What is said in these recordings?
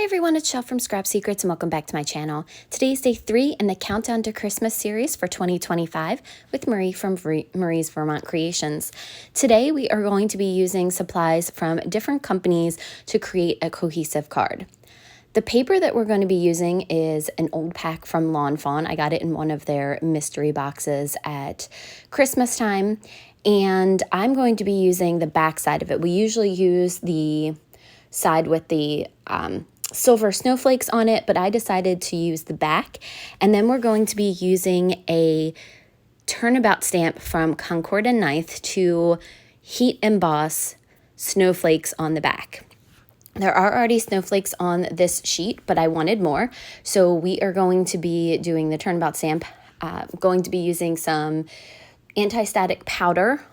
everyone, it's Shell from Scrap Secrets and welcome back to my channel. Today is day 3 in the Countdown to Christmas series for 2025 with Marie from Marie's Vermont Creations. Today we are going to be using supplies from different companies to create a cohesive card. The paper that we're going to be using is an old pack from Lawn Fawn. I got it in one of their mystery boxes at Christmas time, and I'm going to be using the back side of it. We usually use the side with the silver snowflakes on it, but I decided to use the back. And then we're going to be using a turnabout stamp from Concord and Ninth to heat emboss snowflakes on the back. There are already snowflakes on this sheet, but I wanted more. So we are going to be doing the turnabout stamp, going to be using some anti-static powder.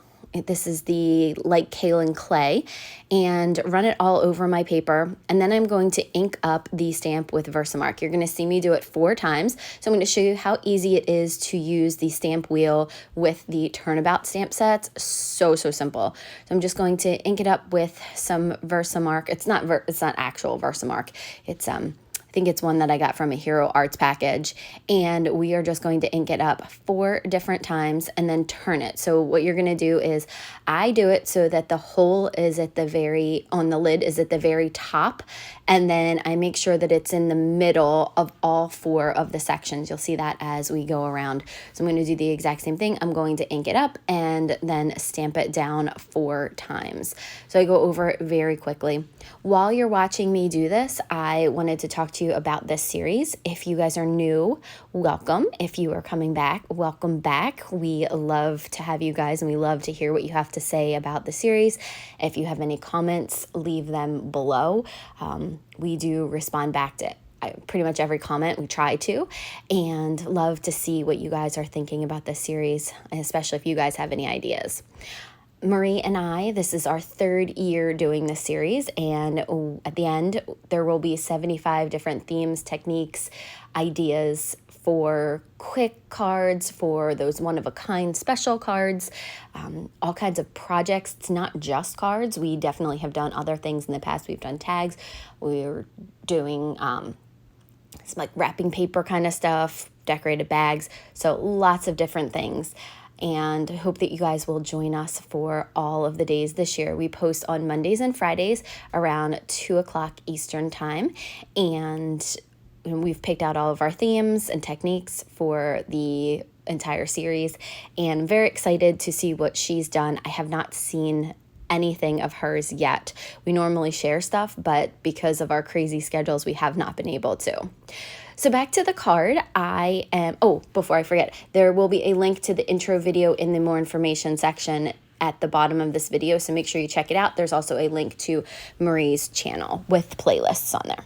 This is the light kaolin clay, and run it all over my paper. And then I'm going to ink up the stamp with Versamark. You're going to see me do it 4 times. So I'm going to show you how easy it is to use the stamp wheel with the turnabout stamp sets. So simple. So I'm just going to ink it up with some Versamark. It's not actual Versamark. It's I think it's one that I got from a Hero Arts package, and we are just going to ink it up 4 different times and then turn it. So what you're going to do is I do it so that the hole is on the lid is at the very top, and then I make sure that it's in the middle of all 4 of the sections. You'll see that as we go around. So I'm going to do the exact same thing. I'm going to ink it up and then stamp it down 4 times. So I go over it very quickly. While you're watching me do this, I wanted to talk to you about this series. If you guys are new, welcome. If you are coming back, welcome back. We love to have you guys, and we love to hear what you have to say about the series. If you have any comments, leave them below. We do respond back to pretty much every comment. We try to, and love to see what you guys are thinking about this series, especially if you guys have any ideas. Marie and I, this is our 3rd year doing this series, and at the end, there will be 75 different themes, techniques, ideas for quick cards, for those one-of-a-kind special cards, all kinds of projects. It's not just cards. We definitely have done other things in the past. We've done tags. We're doing some like wrapping paper kind of stuff, decorated bags, so lots of different things. And I hope that you guys will join us for all of the days this year. We post on Mondays and Fridays around 2 o'clock Eastern time. And we've picked out all of our themes and techniques for the entire series. And I'm very excited to see what she's done. I have not seen anything of hers yet. We normally share stuff, but because of our crazy schedules, we have not been able to. So back to the card, before I forget, there will be a link to the intro video in the more information section at the bottom of this video, so make sure you check it out. There's also a link to Marie's channel with playlists on there.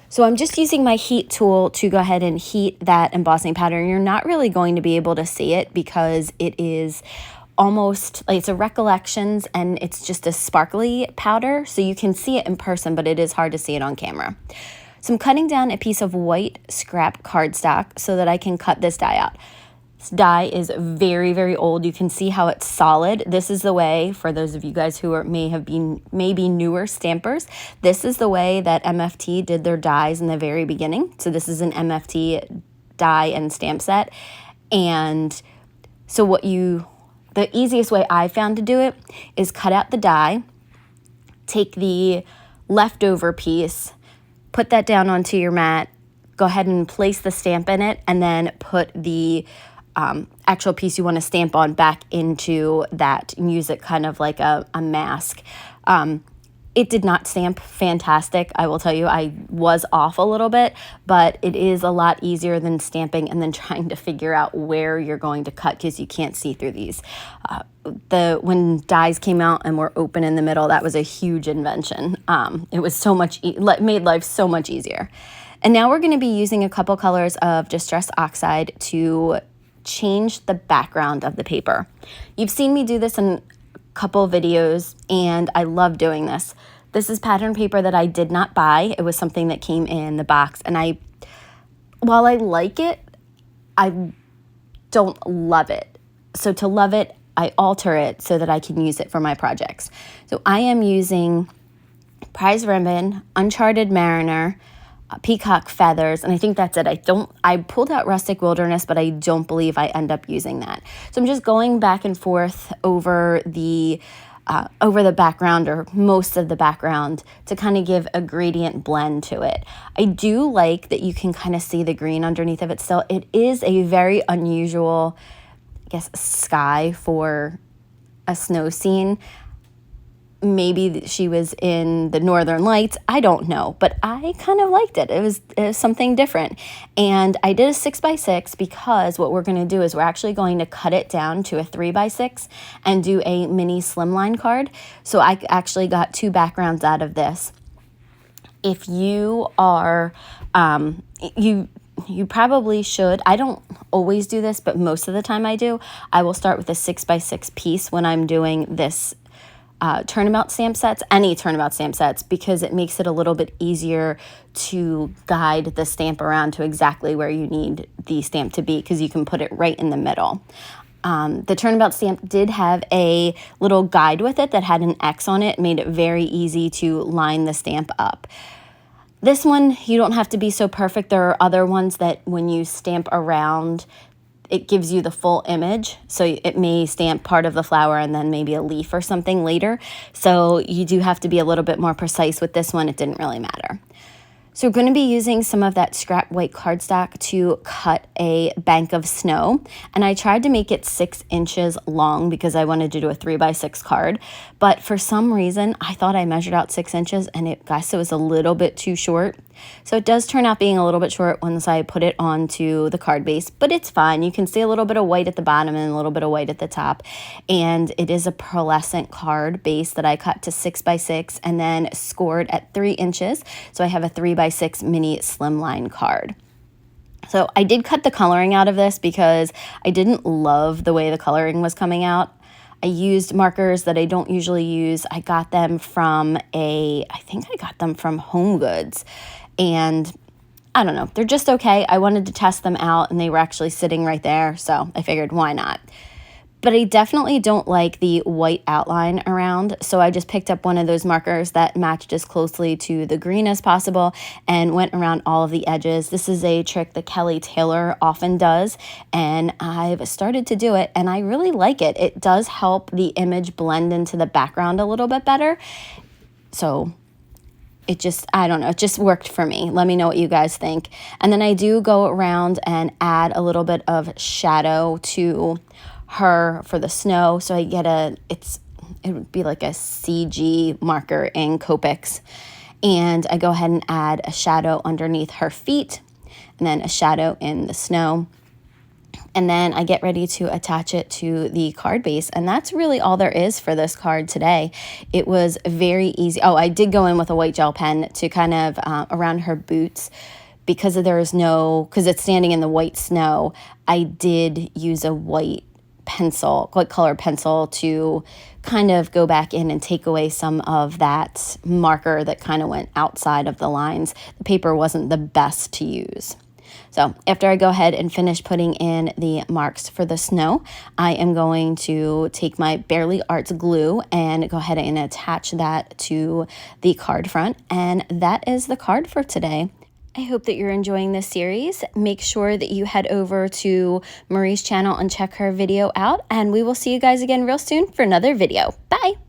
So I'm just using my heat tool to go ahead and heat that embossing powder. You're not really going to be able to see it because it is almost like it's a Recollections, and it's just a sparkly powder, so you can see it in person, but it is hard to see it on camera. So I'm cutting down a piece of white scrap cardstock so that I can cut this die out. This die is very old. You can see how it's solid. This is the way, for those of you guys who may be newer stampers, this is the way that MFT did their dies in the very beginning. So this is an MFT die and stamp set. And so the easiest way I found to do it is cut out the die, take the leftover piece, put that down onto your mat, go ahead and place the stamp in it, and then put the actual piece you want to stamp on back into that and use it kind of like a mask. It did not stamp fantastic. I will tell you, I was off a little bit, but it is a lot easier than stamping and then trying to figure out where you're going to cut because you can't see through these. When dies came out and were open in the middle, that was a huge invention. It was made life so much easier. And now we're going to be using a couple colors of Distress Oxide to change the background of the paper. You've seen me do this in couple videos, and I love doing this. This is pattern paper that I did not buy. It was something that came in the box, and while I like it, I don't love it. So to love it, I alter it so that I can use it for my projects. So I am using Prize Ribbon, Uncharted Mariner, peacock feathers, and I think that's it. I pulled out rustic wilderness, but I don't believe I end up using that. So I'm just going back and forth over the background, or most of the background, to kind of give a gradient blend to it. I do like that you can kind of see the green underneath of it still. It is a very unusual, I guess, sky for a snow scene. Maybe she was in the Northern Lights. I don't know, but I kind of liked it. It was something different. And I did a 6x6 because what we're going to do is we're actually going to cut it down to a 3x6 and do a mini slimline card. So I actually got 2 backgrounds out of this. If you are, you probably should. I don't always do this, but most of the time I do. I will start with a 6x6 piece when I'm doing this turnabout stamp sets, any turnabout stamp sets, because it makes it a little bit easier to guide the stamp around to exactly where you need the stamp to be, because you can put it right in the middle. The turnabout stamp did have a little guide with it that had an X on it, made it very easy to line the stamp up. This one, you don't have to be so perfect. There are other ones that when you stamp around, it gives you the full image. So it may stamp part of the flower and then maybe a leaf or something later. So you do have to be a little bit more precise with this one. It didn't really matter. So we're going to be using some of that scrap white cardstock to cut a bank of snow. And I tried to make it 6 inches long because I wanted to do a 3x6 card. But for some reason, I thought I measured out 6 inches and it was a little bit too short. So it does turn out being a little bit short once I put it onto the card base, but it's fine. You can see a little bit of white at the bottom and a little bit of white at the top. And it is a pearlescent card base that I cut to 6x6 and then scored at 3 inches. So I have a 3x6 mini slimline card. So I did cut the coloring out of this because I didn't love the way the coloring was coming out. I used markers that I don't usually use. I got them from I think I got them from Home Goods. And I don't know, they're just okay. I wanted to test them out and they were actually sitting right there. So I figured, why not? But I definitely don't like the white outline around. So I just picked up one of those markers that matched as closely to the green as possible and went around all of the edges. This is a trick that Kelly Taylor often does, and I've started to do it and I really like it. It does help the image blend into the background a little bit better. So I don't know, it just worked for me. Let me know what you guys think. And then I do go around and add a little bit of shadow to her for the snow. So I get it would be like a CG marker in Copics. And I go ahead and add a shadow underneath her feet and then a shadow in the snow. And then I get ready to attach it to the card base. And that's really all there is for this card today. It was very easy. Oh, I did go in with a white gel pen to kind of around her boots because it's standing in the white snow. I did use a white color pencil to kind of go back in and take away some of that marker that kind of went outside of the lines. The paper wasn't the best to use. So after I go ahead and finish putting in the marks for the snow, I am going to take my Barely Arts glue and go ahead and attach that to the card front. And that is the card for today. I hope that you're enjoying this series. Make sure that you head over to Marie's channel and check her video out. And we will see you guys again real soon for another video. Bye!